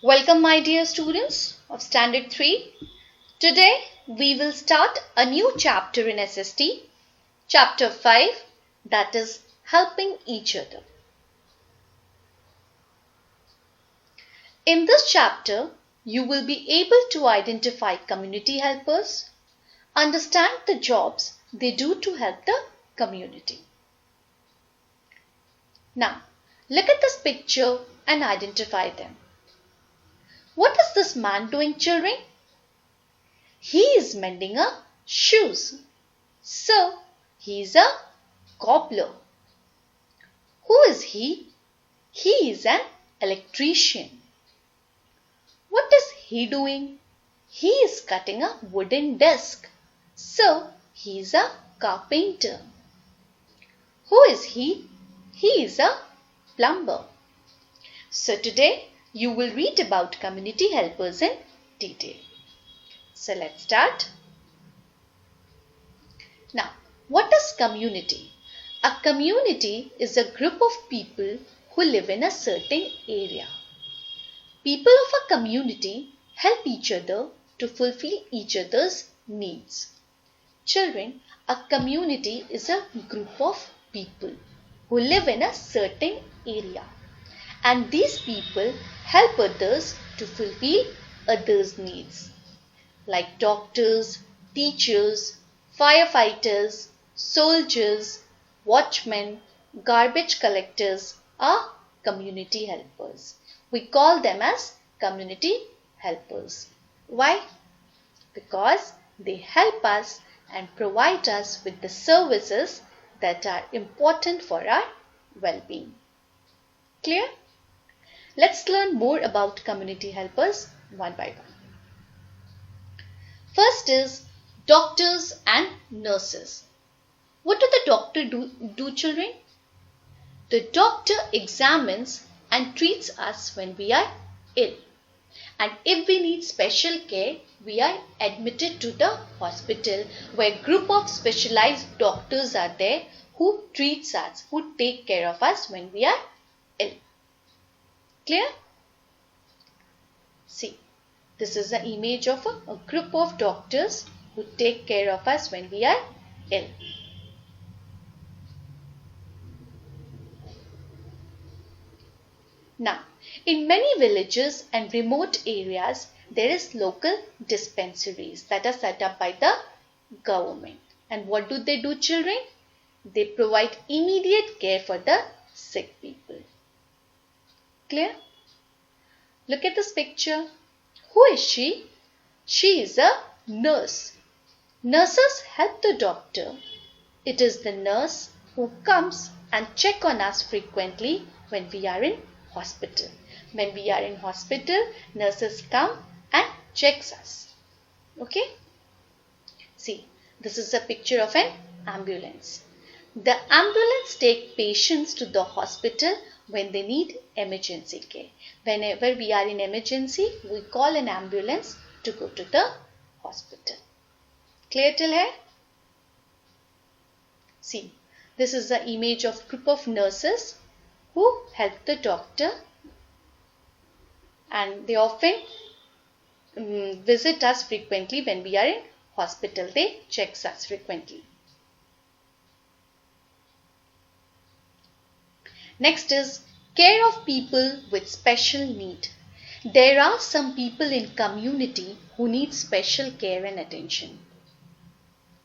Welcome my dear students of Standard 3. Today we will start a new chapter in SST, chapter 5, that is helping each other. In this chapter, you will be able to identify community helpers, understand the jobs they do to help the community. Now, look at this picture and identify them. What is this man doing, children? He is mending a shoes. So, he is a cobbler. Who is he? He is an electrician. What is he doing? He is cutting a wooden desk. So, he is a carpenter. Who is he? He is a plumber. So, today you will read about community helpers in detail. So let's start. Now, what is community? A community is a group of people who live in a certain area. People of a community help each other to fulfill each other's needs. Children, a community is a group of people who live in a certain area. And these people help others to fulfill others' needs. Like doctors, teachers, firefighters, soldiers, watchmen, garbage collectors are community helpers. We call them as community helpers. Why? Because they help us and provide us with the services that are important for our well-being. Clear? Let's learn more about community helpers one by one. First is doctors and nurses. What do the doctor do, children? The doctor examines and treats us when we are ill. And if we need special care, we are admitted to the hospital where a group of specialized doctors are there who treats us, who take care of us when we are ill. Clear? See, this is an image of a group of doctors who take care of us when we are ill. Now, in many villages and remote areas, there is local dispensaries that are set up by the government. And what do, children? They provide immediate care for the sick people. Clear? Look at this picture. Who is she? She is a nurse. Nurses help the doctor. It is the nurse who comes and check on us frequently when we are in hospital. When we are in hospital, nurses come and checks us. Okay? See, this is a picture of an ambulance. The ambulance takes patients to the hospital when they need emergency care. Whenever we are in emergency, we call an ambulance to go to the hospital. Clear till here? See, this is the image of group of nurses who help the doctor, and they often visit us frequently when we are in hospital. They check us frequently. Next is care of people with special need. There are some people in community who need special care and attention.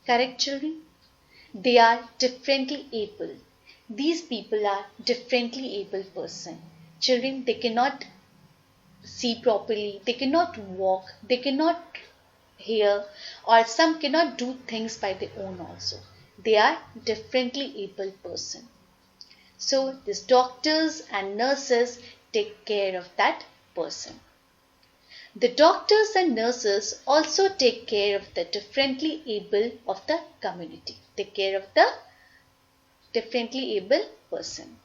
Correct, children? They are differently able. These people are differently able person. Children, they cannot see properly, they cannot walk, they cannot hear, or some cannot do things by their own also. They are differently able person. So, these doctors and nurses take care of that person. The doctors and nurses also take care of the differently able of the community. Take care of the differently able person.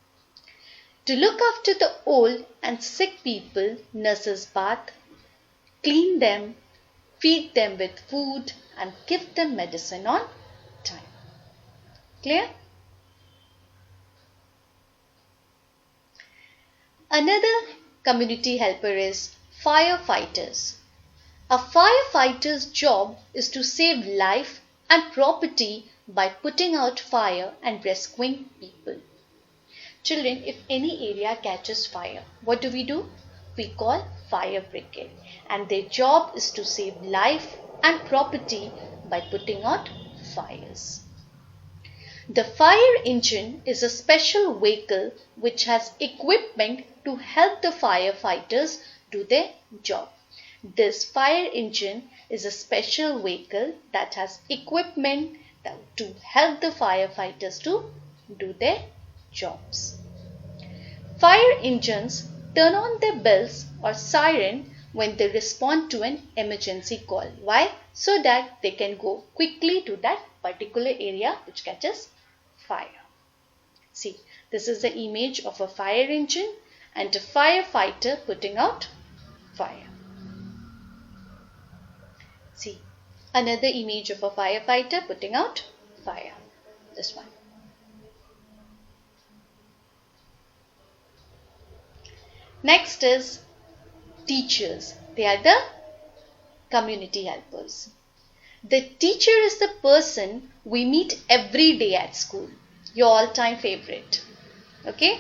To look after the old and sick people, nurses bath, clean them, feed them with food and give them medicine on time. Clear? Another community helper is Firefighters. A firefighter's job is to save life and property by putting out fire and rescuing people. Children, if any area catches fire, what do? We call fire brigade, and their job is to save life and property by putting out fires. The fire engine is a special vehicle which has equipment to help the firefighters do their job. This fire engine is a special vehicle that has equipment to help the firefighters to do their jobs. Fire engines turn on their bells or siren when they respond to an emergency call. Why? So that they can go quickly to that particular area which catches fire. See, this is the image of a fire engine and a firefighter putting out fire. See, another image of a firefighter putting out fire. This one. Next is teachers. They are the community helpers. The teacher is the person we meet every day at school. Your all-time favorite. Okay?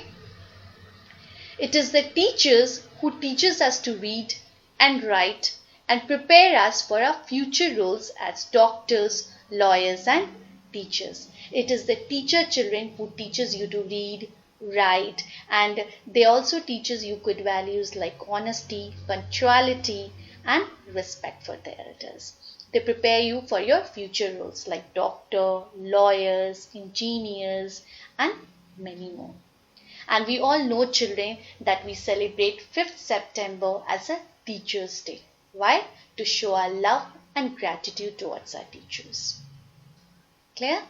It is the teachers who teaches us to read and write and prepare us for our future roles as doctors, lawyers and teachers. It is the teacher children who teaches you to read, write, and they also teaches you good values like honesty, punctuality and respect for the elders. They prepare you for your future roles like doctor, lawyers, engineers and many more. And we all know, children, that we celebrate 5th September as a Teachers' Day. Why? To show our love and gratitude towards our teachers. Clear?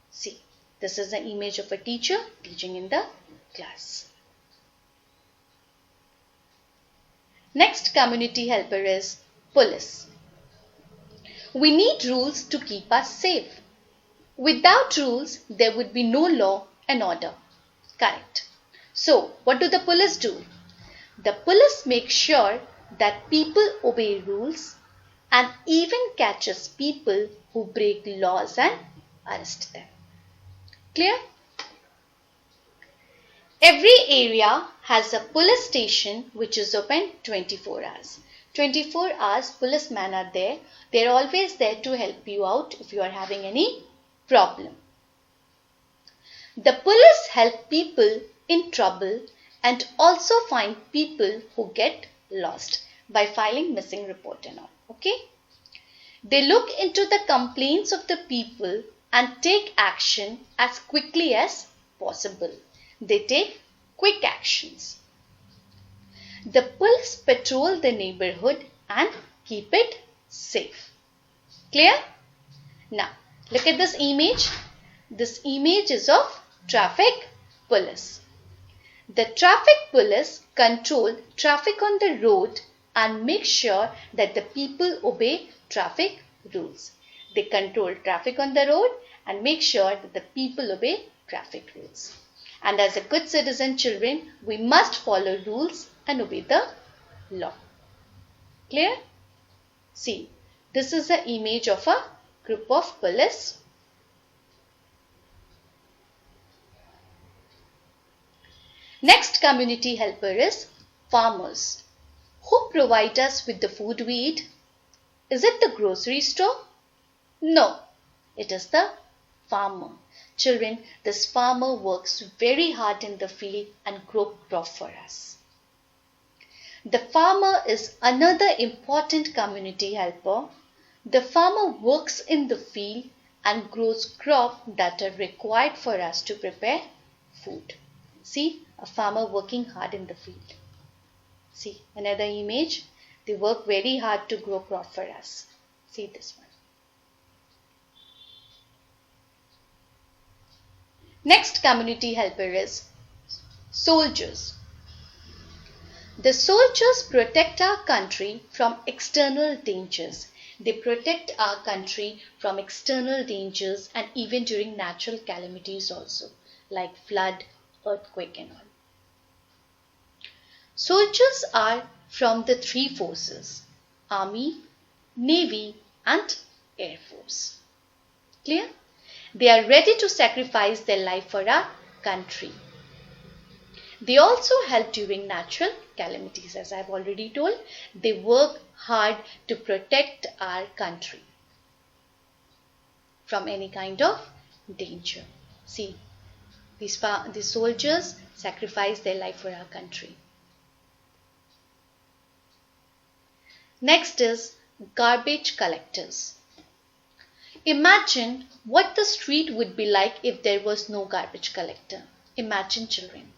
See, this is an image of a teacher teaching in the class. Next community helper is police. We need rules to keep us safe. Without rules, there would be no law and order. Correct. So, what do the police do? The police make sure that people obey rules and even catches people who break laws and arrest them. Clear? Every area has a police station which is open 24 hours. 24 hours policemen are there. They are always there to help you out if you are having any problem. The police help people in trouble and also find people who get lost by filing missing report and all. Okay? They look into the complaints of the people and take action as quickly as possible. They take quick actions. The police patrol the neighborhood and keep it safe. Clear? Now, look at this image. This image is of traffic police. The traffic police control traffic on the road and make sure that the people obey traffic rules. They control traffic on the road and make sure that the people obey traffic rules. And as a good citizen, children, we must follow rules and obey the law. Clear? See, this is the image of a group of police. Next community helper is farmers. Who provide us with the food we eat? Is it the grocery store? No, it is the farmer. Children, this farmer works very hard in the field and grows crop for us. The farmer is another important community helper. The farmer works in the field and grows crops that are required for us to prepare food. See, a farmer working hard in the field. See, another image. They work very hard to grow crop for us. See this one. Next community helper is soldiers. The soldiers protect our country from external dangers. They protect our country from external dangers and even during natural calamities also, like flood, earthquake and all. Soldiers are from the three forces: Army, Navy and Air Force. Clear? They are ready to sacrifice their life for our country. They also help during natural calamities. As I've already told, they work hard to protect our country from any kind of danger. See, these soldiers sacrifice their life for our country. Next is garbage collectors. Imagine what the street would be like if there was no garbage collector. Imagine, children.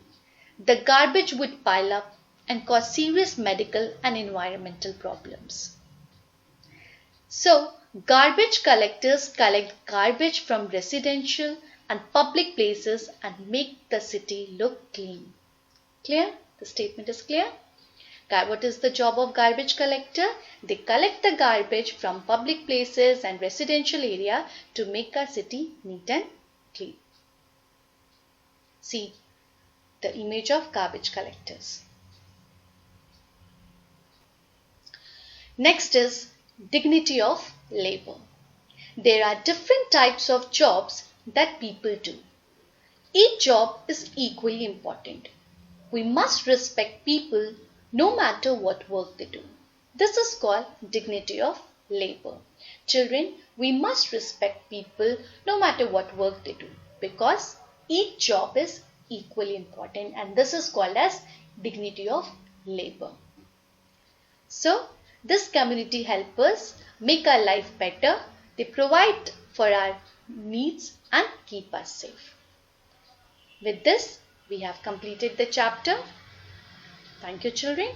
The garbage would pile up and cause serious medical and environmental problems. So, garbage collectors collect garbage from residential and public places and make the city look clean. Clear? The statement is clear? What is the job of garbage collector? They collect the garbage from public places and residential area to make our city neat and clean. See the image of garbage collectors. Next is dignity of labor. There are different types of jobs that people do. Each job is equally important. We must respect people no matter what work they do. This is called dignity of labor. Children, we must respect people no matter what work they do, because each job is equally important, and this is called as dignity of labor. So, this community helps us make our life better. They provide for our needs and keep us safe. With this, we have completed the chapter. Thank you, children.